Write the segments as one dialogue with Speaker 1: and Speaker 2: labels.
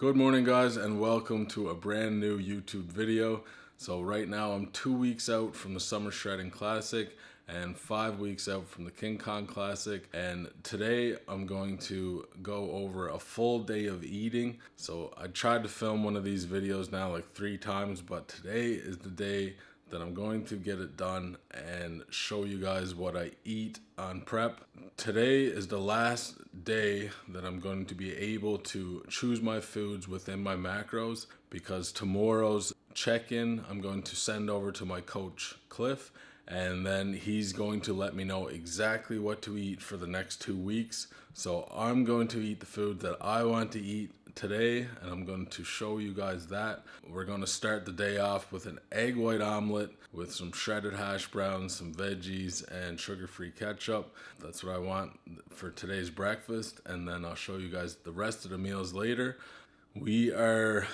Speaker 1: Good morning, guys, and welcome to a brand new YouTube video. So right now I'm 2 weeks out from the Summer Shredding Classic and 5 weeks out from the King Kong Classic, and today I'm going to go over a full day of eating. So I tried to film one of these videos now like 3 times, but today is the day that I'm going to get it done and show you guys what I eat on prep. Today is the last day that I'm going to be able to choose my foods within my macros, because tomorrow's check-in I'm going to send over to my coach Cliff, and then he's going to let me know exactly what to eat for the next 2 weeks. So I'm going to eat the food that I want to eat today, and I'm going to show you guys that. We're going to start the day off with an egg white omelet with some shredded hash browns, some veggies, and sugar-free ketchup. That's what I want for today's breakfast, and then I'll show you guys the rest of the meals later. We are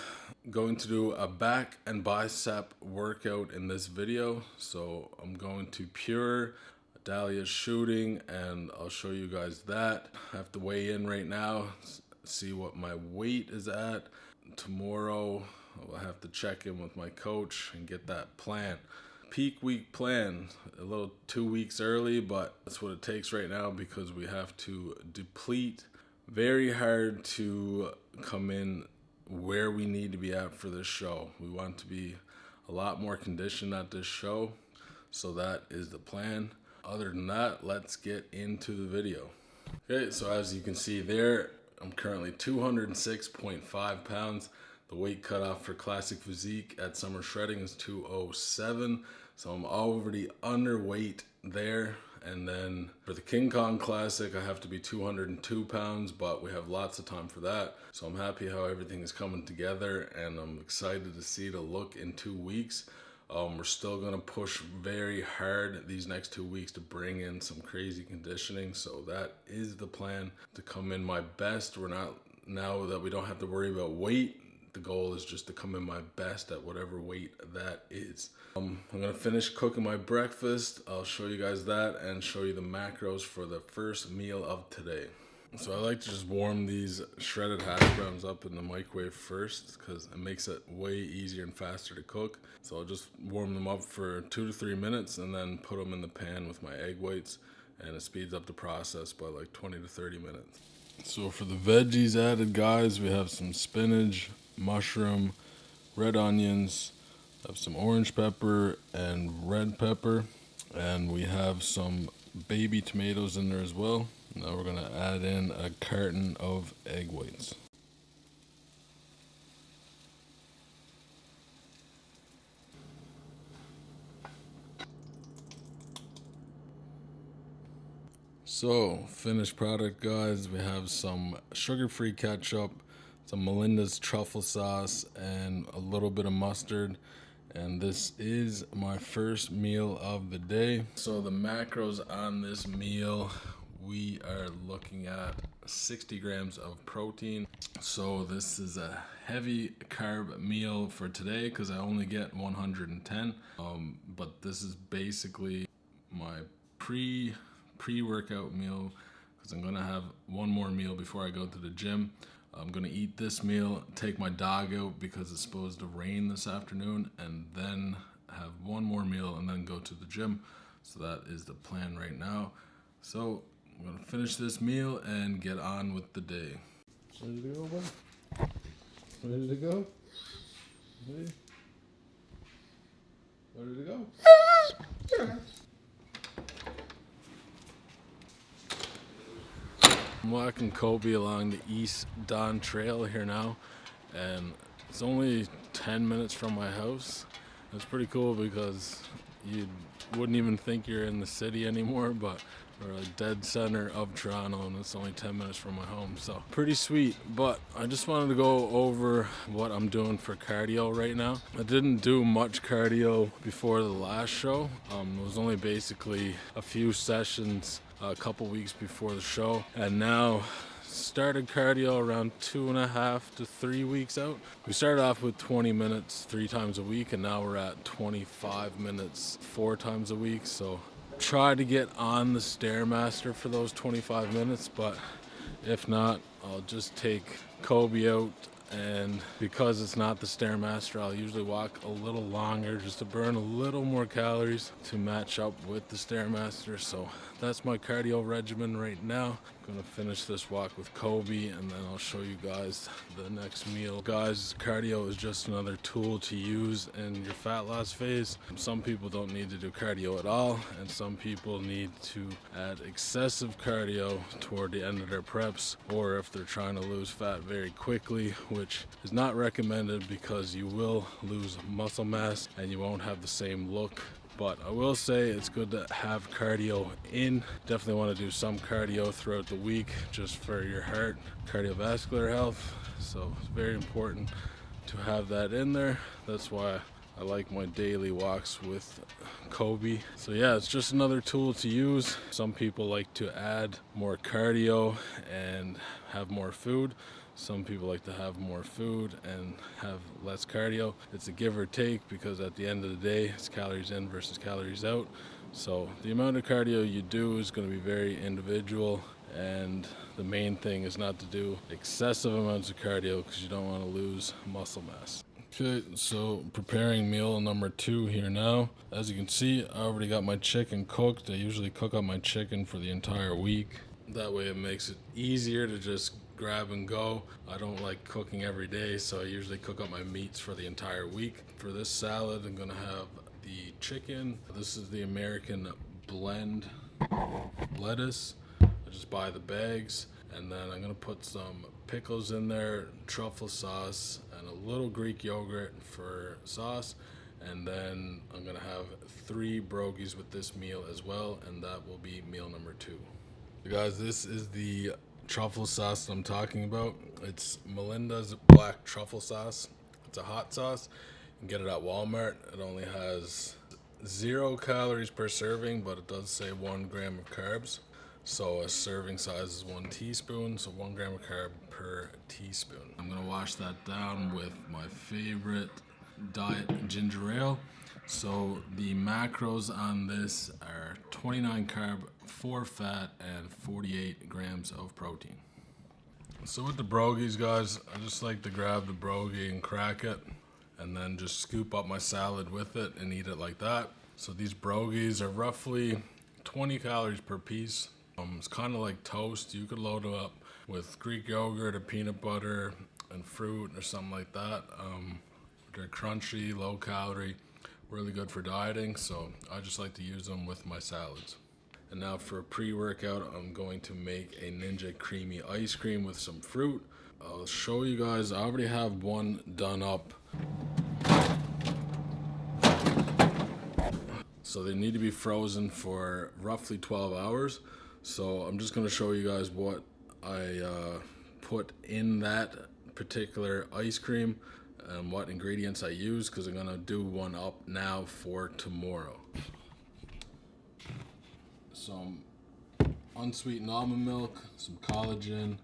Speaker 1: going to do a back and bicep workout in this video, so I'm going to pure Dahlia's shooting, and I'll show you guys that. I have to weigh in right now, see what my weight is at. Tomorrow I'll have to check in with my coach and get that plan. Peak week plan, a little 2 weeks early, but that's what it takes right now because we have to deplete very hard to come in where we need to be at for this show. We want to be a lot more conditioned at this show, so that is the plan. Other than that, let's get into the video. Okay, so as you can see there, I'm currently 206.5 pounds. The weight cutoff for classic physique at summer shredding is 207. So I'm already underweight there. And then for the King Kong Classic, I have to be 202 pounds, but we have lots of time for that. So I'm happy how everything is coming together, and I'm excited to see the look in 2 weeks. We're still going to push very hard these next 2 weeks to bring in some crazy conditioning. So that is the plan, to come in my best. We're not, now that we don't have to worry about weight, the goal is just to come in my best at whatever weight that is. I'm going to finish cooking my breakfast. I'll show you guys that and show you the macros for the first meal of today. So I like to just warm these shredded hash browns up in the microwave first because it makes it way easier and faster to cook. So I'll just warm them up for 2 to 3 minutes and then put them in the pan with my egg whites, and it speeds up the process by like 20 to 30 minutes. So for the veggies added, guys, we have some spinach, mushroom, red onions, have some orange pepper and red pepper, and we have some baby tomatoes in there as well. Now we're going to add in a carton of egg whites. So, finished product, guys. We have some sugar-free ketchup, some Melinda's truffle sauce, and a little bit of mustard. And this is my first meal of the day. So the macros on this meal, we are looking at 60 grams of protein. So this is a heavy carb meal for today because I only get 110. But this is basically my pre-workout meal, because I'm gonna have one more meal before I go to the gym. I'm gonna eat this meal, take my dog out because it's supposed to rain this afternoon, and then have one more meal and then go to the gym. So that is the plan right now. So I'm gonna finish this meal and get on with the day. Ready to go, bud? Ready to go? Ready? Ready to go? I'm walking Kobe along the East Don Trail here now, and it's only 10 minutes from my house. It's pretty cool because you wouldn't even think you're in the city anymore, but we're a dead center of Toronto, and it's only 10 minutes from my home, so pretty sweet. But I just wanted to go over what I'm doing for cardio right now. I didn't do much cardio before the last show. It was only basically a few sessions a couple weeks before the show, and now started cardio around 2.5 to 3 weeks out. We started off with 20 minutes 3 times a week, and now we're at 25 minutes 4 times a week. So try to get on the Stairmaster for those 25 minutes, but if not, I'll just take Kobe out and because it's not the Stairmaster, I'll usually walk a little longer just to burn a little more calories to match up with the Stairmaster. So that's my cardio regimen right now. I'm gonna finish this walk with Kobe, and then I'll show you guys the next meal. Guys, cardio is just another tool to use in your fat loss phase. Some people don't need to do cardio at all, and some people need to add excessive cardio toward the end of their preps, or if they're trying to lose fat very quickly, which is not recommended because you will lose muscle mass and you won't have the same look. But I will say it's good to have cardio in. Definitely want to do some cardio throughout the week just for your heart, cardiovascular health. So it's very important to have that in there. That's why I like my daily walks with Kobe. So yeah, it's just another tool to use. Some people like to add more cardio and have more food. Some people like to have more food and have less cardio. It's a give or take because at the end of the day, it's calories in versus calories out. So the amount of cardio you do is going to be very individual, and the main thing is not to do excessive amounts of cardio because you don't want to lose muscle mass. Okay, so preparing meal number 2 here now. As you can see, I already got my chicken cooked. I usually cook up my chicken for the entire week. That way it makes it easier to just grab and go. I don't like cooking every day, so I usually cook up my meats for the entire week. For this salad, I'm gonna have the chicken. This is the American blend lettuce. I just buy the bags, and then I'm gonna put some pickles in there, truffle sauce, and a little Greek yogurt for sauce. And then I'm gonna have 3 brogies with this meal as well, and that will be meal number 2. Guys, this is the truffle sauce I'm talking about. It's Melinda's black truffle sauce. It's a hot sauce. You can get it at Walmart. It only has 0 calories per serving, but it does say 1 gram of carbs. So a serving size is 1 teaspoon, so 1 gram of carb per teaspoon. I'm gonna wash that down with my favorite diet ginger ale. So the macros on this are 29 carb, 4 fat, and 48 grams of protein. So with the brogies, guys, I just like to grab the brogie and crack it, and then just scoop up my salad with it and eat it like that. So these brogies are roughly 20 calories per piece. It's kind of like toast. You could load them up with Greek yogurt or peanut butter and fruit or something like that. They're crunchy, low calorie, really good for dieting, so I just like to use them with my salads. And now for a pre-workout, I'm going to make a Ninja Creamy ice cream with some fruit. I'll show you guys. I already have one done up. So they need to be frozen for roughly 12 hours. So I'm just going to show you guys what I put in that particular ice cream and what ingredients I use, because I'm going to do one up now for tomorrow. Some unsweetened almond milk, some collagen,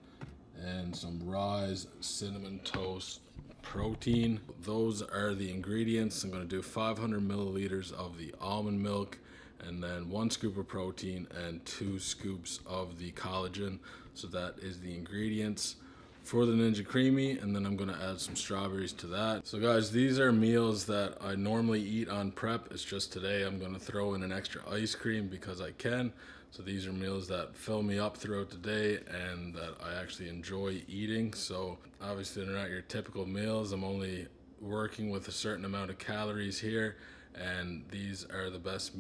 Speaker 1: and some Rise cinnamon toast protein. Those are the ingredients. I'm going to do 500 milliliters of the almond milk, and then 1 scoop of protein and 2 scoops of the collagen. So that is the ingredients for the Ninja Creamy, and then I'm gonna add some strawberries to that. So guys, these are meals that I normally eat on prep. It's just today I'm gonna throw in an extra ice cream because I can. So these are meals that fill me up throughout the day and that I actually enjoy eating. So obviously they're not your typical meals. I'm only working with a certain amount of calories here, and these are the best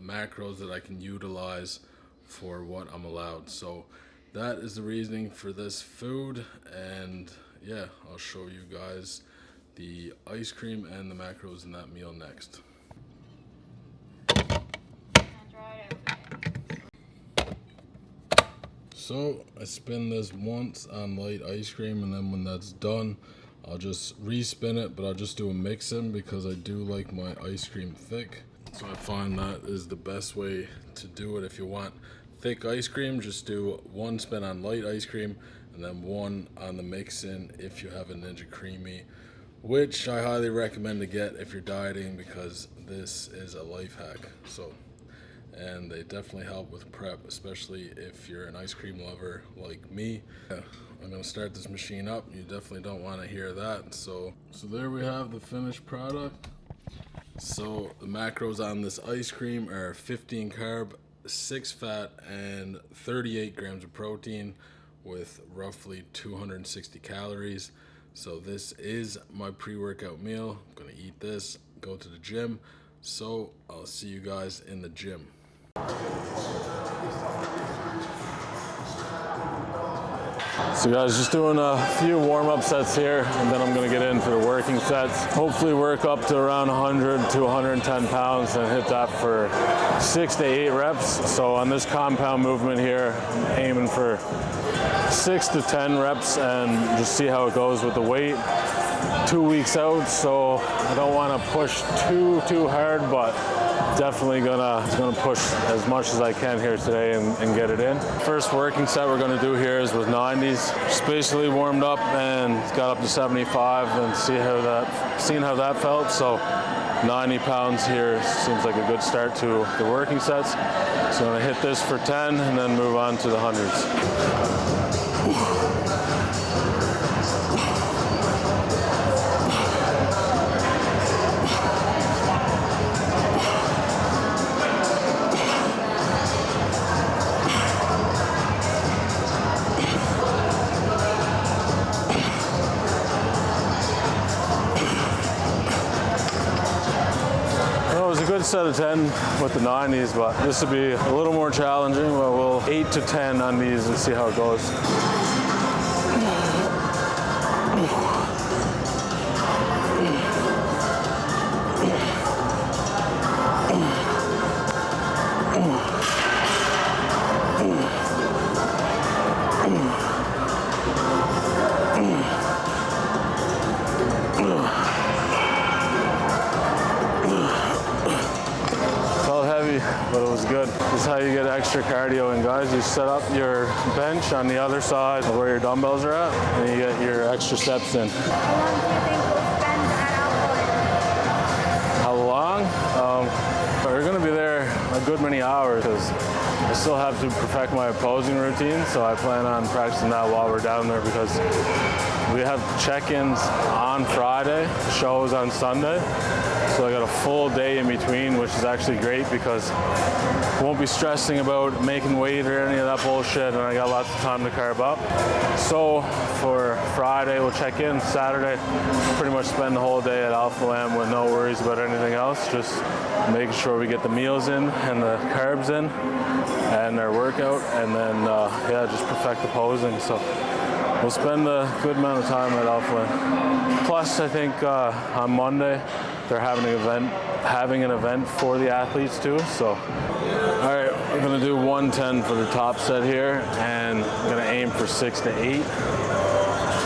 Speaker 1: macros that I can utilize for what I'm allowed. So that is the reasoning for this food, and yeah, I'll show you guys the ice cream and the macros in that meal next. So I spin this once on light ice cream, and then when that's done, I'll just respin it, but I'll just do a mix-in because I do like my ice cream thick. So I find that is the best way to do it. If you want thick ice cream, just do 1 spin on light ice cream and then 1 on the mix-in if you have a Ninja Creamy, which I highly recommend to get if you're dieting because this is a life hack. So and they definitely help with prep, especially if you're an ice cream lover like me. I'm gonna start this machine up. You definitely don't want to hear that. So there we have the finished product. So the macros on this ice cream are 15 carb, 6 fat, and 38 grams of protein with roughly 260 calories. So this is my pre-workout meal. I'm gonna eat this, go to the gym. So I'll see you guys in the gym. So guys, just doing a few warm-up sets here, and then I'm gonna get into the working sets. Hopefully work up to around 100 to 110 pounds and hit that for 6 to 8 reps. So on this compound movement here, I'm aiming for 6 to 10 reps and just see how it goes with the weight. 2 weeks out, so I don't wanna push too hard, but definitely gonna push as much as I can here today and get it in. First working set we're gonna do here is with 90s. Just basically warmed up and got up to 75 and seeing how that felt. So 90 pounds here seems like a good start to the working sets. So I'm gonna hit this for 10 and then move on to the hundreds. Good set of 10 with the 90s, but this will be a little more challenging. But we'll 8 to 10 on these and see how it goes. But it was good. This is how you get extra cardio in, guys. You set up your bench on the other side of where your dumbbells are at, and you get your extra steps in.
Speaker 2: How long do you think we'll spend at Alpha?
Speaker 1: How long? We're gonna be there a good many hours because I still have to perfect my opposing routine, so I plan on practicing that while we're down there because we have check-ins on Friday, shows on Sunday. So I got a full day in between, which is actually great because I won't be stressing about making weight or any of that bullshit, and I got lots of time to carb up. So for Friday, we'll check in. Saturday, pretty much spend the whole day at Alpha Lamb with no worries about anything else, just making sure we get the meals in and the carbs in and our workout, and then yeah, just perfect the posing. So we'll spend a good amount of time at Alpha Lamb. Plus, I think on Monday, they're having an event for the athletes too. So, all right, we're gonna do 110 for the top set here, and I'm gonna aim for 6 to 8.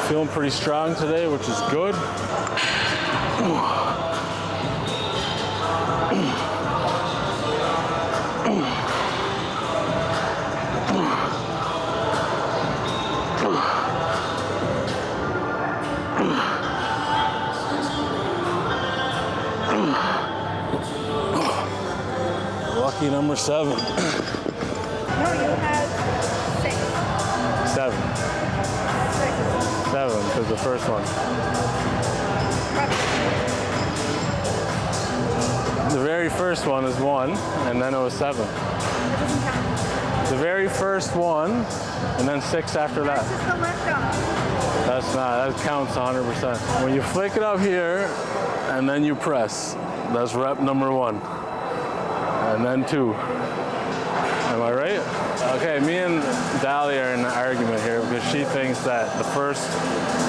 Speaker 1: Feeling pretty strong today, which is good. Lucky number 7.
Speaker 2: No, you had 6.
Speaker 1: 7.
Speaker 2: 6.
Speaker 1: 7, because the first one. The very first one is 1, and then it was 7. The very first one, and then 6 after that.
Speaker 2: That's just the lift off.
Speaker 1: That's not, that counts 100%. When you flick it up here, and then you press, that's rep number 1. And then 2. Am I right? Okay, me and Dali are in an argument here because she thinks that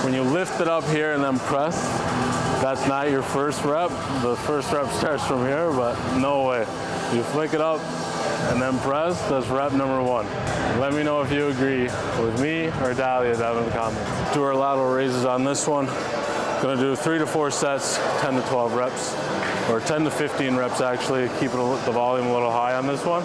Speaker 1: when you lift it up here and then press, that's not your first rep. The first rep starts from here, but no way. You flick it up and then press, that's rep number 1. Let me know if you agree with me or Dahlia down in the comments. Do our lateral raises on this one. Gonna do 3 to 4 sets, 10 to 12 reps, or 10 to 15 reps actually, keeping the volume a little high on this one.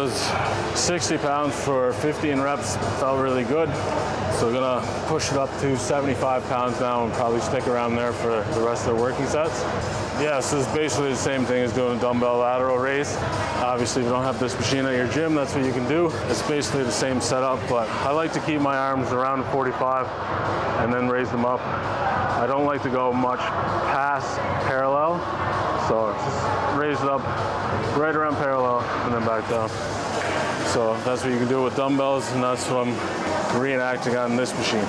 Speaker 1: was 60 pounds for 15 reps. Felt really good. So we're gonna push it up to 75 pounds now and probably stick around there for the rest of the working sets. Yeah, so it's basically the same thing as doing a dumbbell lateral raise. Obviously, if you don't have this machine at your gym, that's what you can do. It's basically the same setup, but I like to keep my arms around 45 and then raise them up. I don't like to go much past parallel, so just raise it up right around parallel and then back down. So that's what you can do with dumbbells, and that's what I'm reenacting on this machine.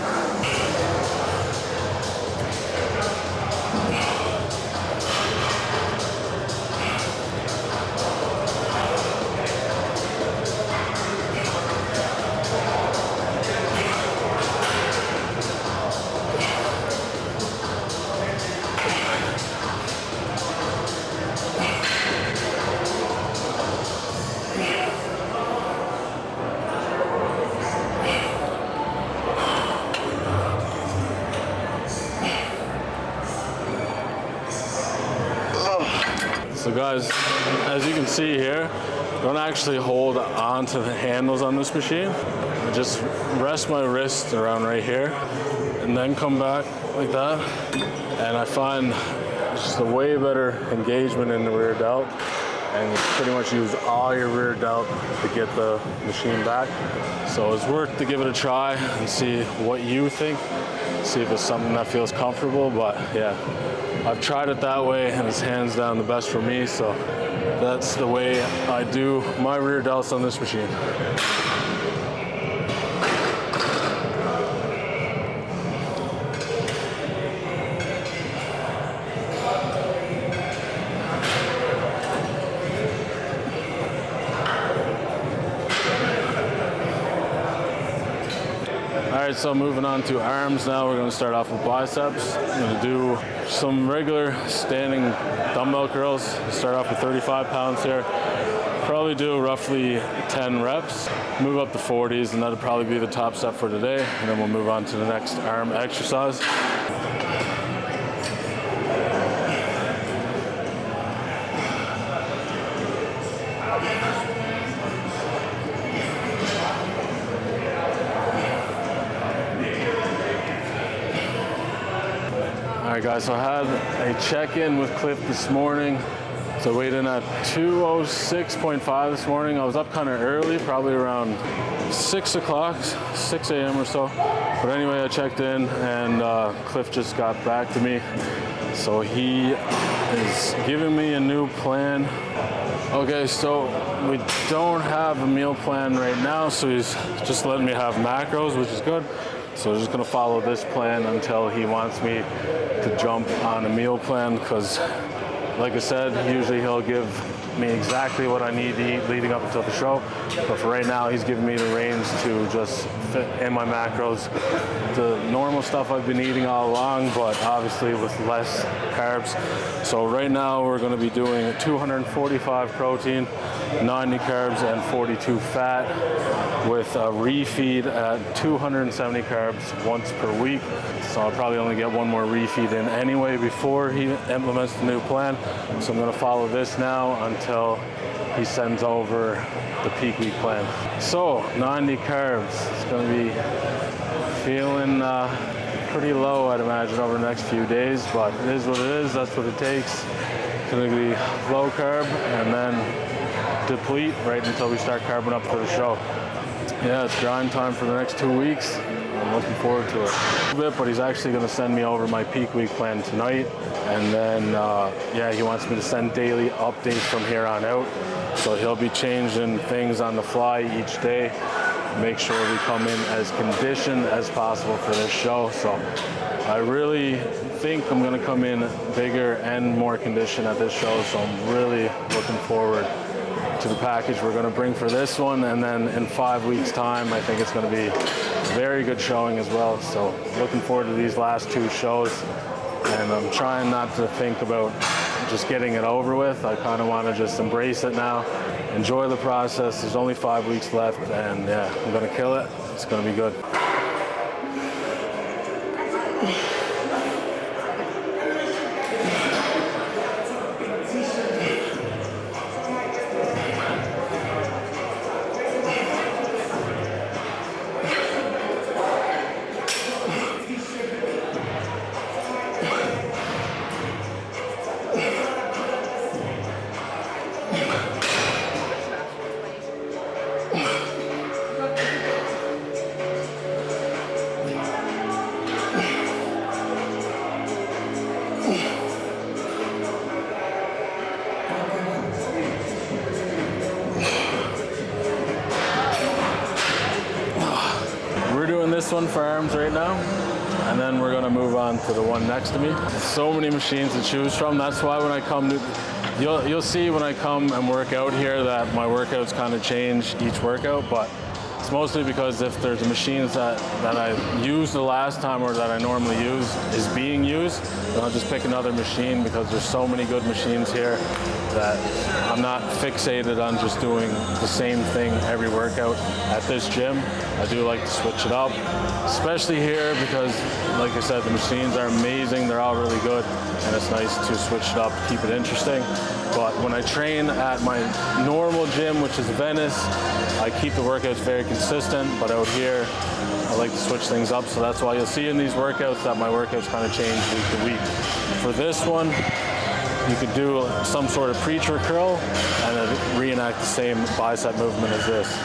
Speaker 1: So guys, as you can see here, don't actually hold on to the handles on this machine. I just rest my wrist around right here and then come back like that. And I find it's just a way better engagement in the rear delt. And you pretty much use all your rear delt to get the machine back. So it's worth to give it a try and see what you think. See if it's something that feels comfortable, but yeah. I've tried it that way and it's hands down the best for me, so that's the way I do my rear delts on this machine. All right, so moving on to arms now. We're gonna start off with biceps. I'm gonna do some regular standing dumbbell curls. Start off with 35 pounds here. Probably do roughly 10 reps. Move up to 40s, and that'll probably be the top set for today. And then we'll move on to the next arm exercise. All right, guys, so I had a check-in with Cliff this morning. So I weighed in at 206.5 this morning. I was up kind of early, probably around 6 o'clock, 6 a.m. or so. But anyway, I checked in and Cliff just got back to me. So he is giving me a new plan. Okay, so we don't have a meal plan right now, so he's just letting me have macros, which is good. So I'm just gonna follow this plan until he wants me to jump on a meal plan, because like I said, usually he'll give me exactly what I need to eat leading up until the show. But for right now, he's giving me the reins to just fit in my macros. The normal stuff I've been eating all along, but obviously with less carbs. So right now we're gonna be doing 245 protein, 90 carbs, and 42 fat, with a refeed at 270 carbs once per week. So I'll probably only get one more refeed in anyway before he implements the new plan. So I'm gonna follow this now until he sends over the peak week plan. So 90 carbs, it's gonna be feeling pretty low, I'd imagine, over the next few days, but it is what it is, that's what it takes. It's gonna be low carb and then deplete right until we start carbing up for the show. Yeah, it's grind time for the next 2 weeks. I'm looking forward to it a bit, but he's actually going to send me over my peak week plan tonight. And then, yeah, he wants me to send daily updates from here on out. So he'll be changing things on the fly each day. Make sure we come in as conditioned as possible for this show. So I really think I'm going to come in bigger and more conditioned at this show. So I'm really looking forward to the package we're going to bring for this one, and then in 5 weeks time I think it's going to be a very good showing as well. So looking forward to these last 2 shows, and I'm trying not to think about just getting it over with. I kind of want to just embrace it now, enjoy the process. There's only 5 weeks left, and yeah, I'm going to kill it. It's going to be good. one for arms right now, and then we're gonna move on to the one next to me. So many machines to choose from. That's why when I come to, you'll see when I come and work out here that my workouts kind of change each workout, but it's mostly because if there's machines that I used the last time or that I normally use is being used, then I'll just pick another machine because there's so many good machines here that I'm not fixated on just doing the same thing every workout at this gym. I do like to switch it up, especially here because, like I said, the machines are amazing. They're all really good, and it's nice to switch it up, keep it interesting. But when I train at my normal gym, which is Venice, I keep the workouts very consistent, but out here, I like to switch things up. So that's why you'll see in these workouts that my workouts kind of change week to week. For this one, you could do some sort of preacher curl and then reenact the same bicep movement as this.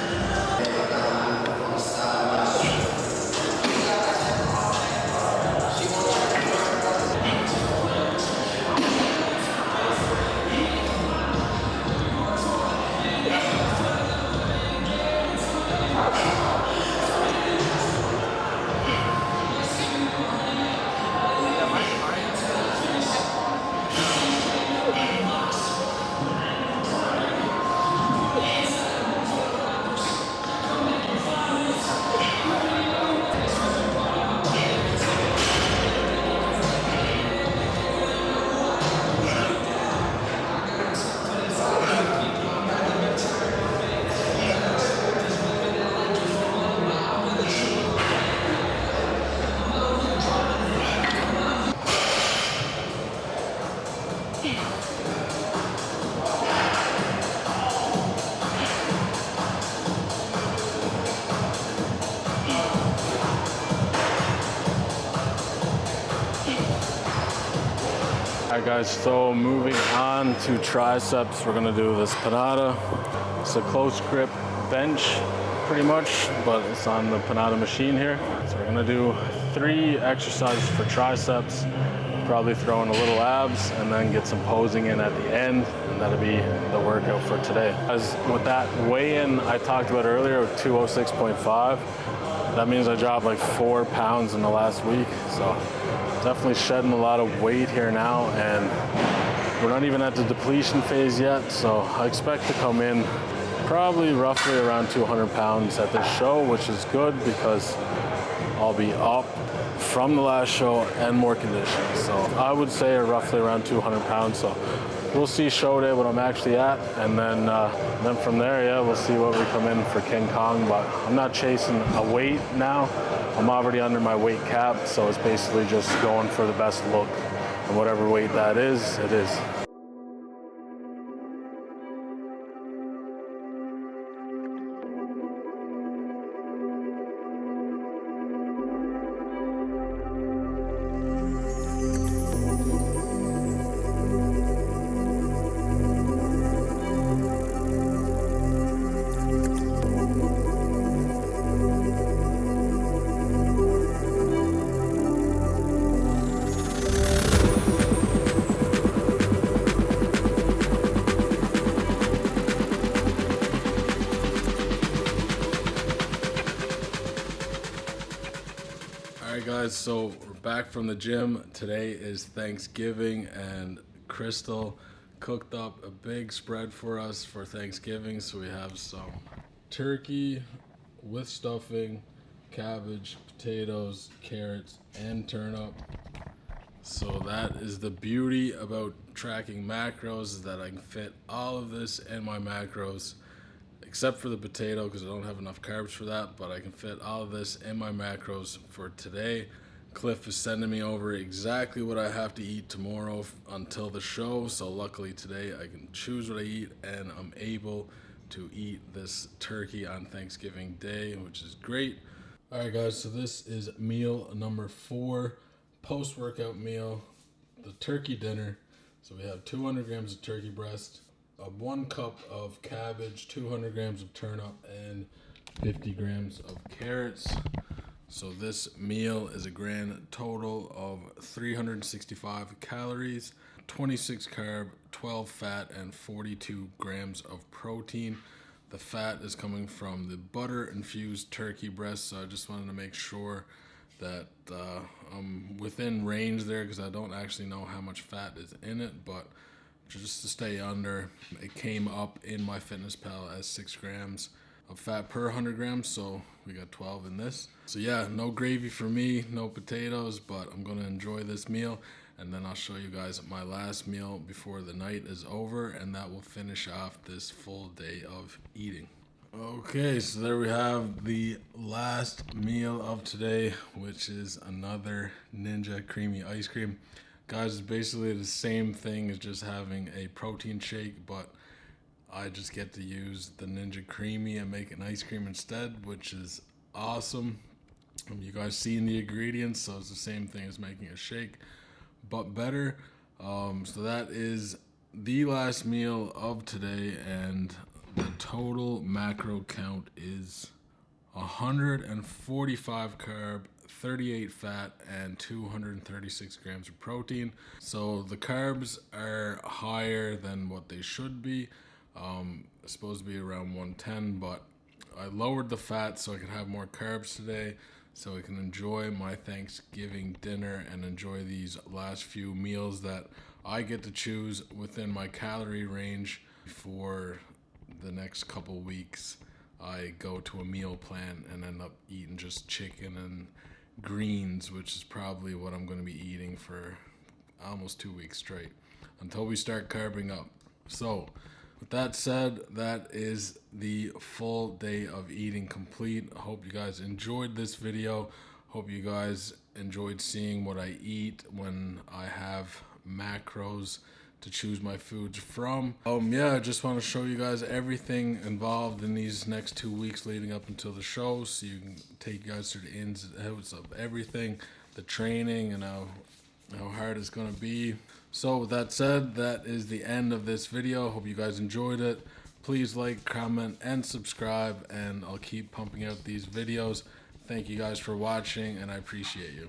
Speaker 1: Alright guys, so moving on to triceps, we're gonna do this panada. It's a close grip bench pretty much, but it's on the panada machine here. So we're gonna do 3 exercises for triceps, probably throw in a little abs, and then get some posing in at the end, and that'll be the workout for today. As with that weigh-in I talked about earlier, 206.5, that means I dropped like 4 pounds in the last week, so definitely shedding a lot of weight here now, and we're not even at the depletion phase yet, so I expect to come in probably roughly around 200 pounds at this show, which is good because I'll be up from the last show and more conditioned. So I would say roughly around 200 pounds. So we'll see show day what I'm actually at, and then from there, yeah, we'll see what we come in for King Kong. But I'm not chasing a weight now. I'm already under my weight cap, so it's basically just going for the best look, and whatever weight that is, it is. Alright guys, so we're back from the gym. Today is Thanksgiving, and Crystal cooked up a big spread for us for Thanksgiving. So we have some turkey with stuffing, cabbage, potatoes, carrots, and turnip. So that is the beauty about tracking macros, is that I can fit all of this in my macros, except for the potato because I don't have enough carbs for that, but I can fit all of this in my macros for today. Cliff is sending me over exactly what I have to eat tomorrow until the show, so luckily today I can choose what I eat, and I'm able to eat this turkey on Thanksgiving Day, which is great. Alright guys, so this is meal number 4, post-workout meal, the turkey dinner. So we have 200 grams of turkey breast, 1 cup of cabbage, 200 grams of turnip, and 50 grams of carrots. So this meal is a grand total of 365 calories, 26 carb, 12 fat, and 42 grams of protein. the fat is coming from the butter infused turkey breast. So I just wanted to make sure that I'm within range there, because I don't actually know how much fat is in it, but just to stay under, it came up in my fitness pal as 6 grams of fat per 100 grams, so we got 12 in this. So yeah, no gravy for me, no potatoes, but I'm gonna enjoy this meal, and then I'll show you guys my last meal before the night is over, and that will finish off this full day of eating. Okay, so there we have the last meal of today, which is another Ninja creamy ice cream. Guys, it's basically the same thing as just having a protein shake, but I just get to use the Ninja creamy and make an ice cream instead, which is awesome. You guys seen the ingredients, so it's the same thing as making a shake, but better. So that is the last meal of today, and the total macro count is 145 carb, 38 fat, and 236 grams of protein. So the carbs are higher than what they should be. It's supposed to be around 110, but I lowered the fat so I could have more carbs today, so I can enjoy my Thanksgiving dinner and enjoy these last few meals that I get to choose within my calorie range. For the next couple weeks, I go to a meal plan and end up eating just chicken and greens, which is probably what I'm going to be eating for almost 2 weeks straight until we start carbing up. So with that said, that is the full day of eating complete. I hope you guys enjoyed this video. Hope you guys enjoyed seeing what I eat when I have macros to choose my foods from. Yeah, I just want to show you guys everything involved in these next 2 weeks leading up until the show, so you can take you guys through the ins and outs of everything, the training, and how hard it's gonna be. So with that said, that is the end of this video. Hope you guys enjoyed it. Please like, comment, and subscribe, and I'll keep pumping out these videos. Thank you guys for watching, and I appreciate you.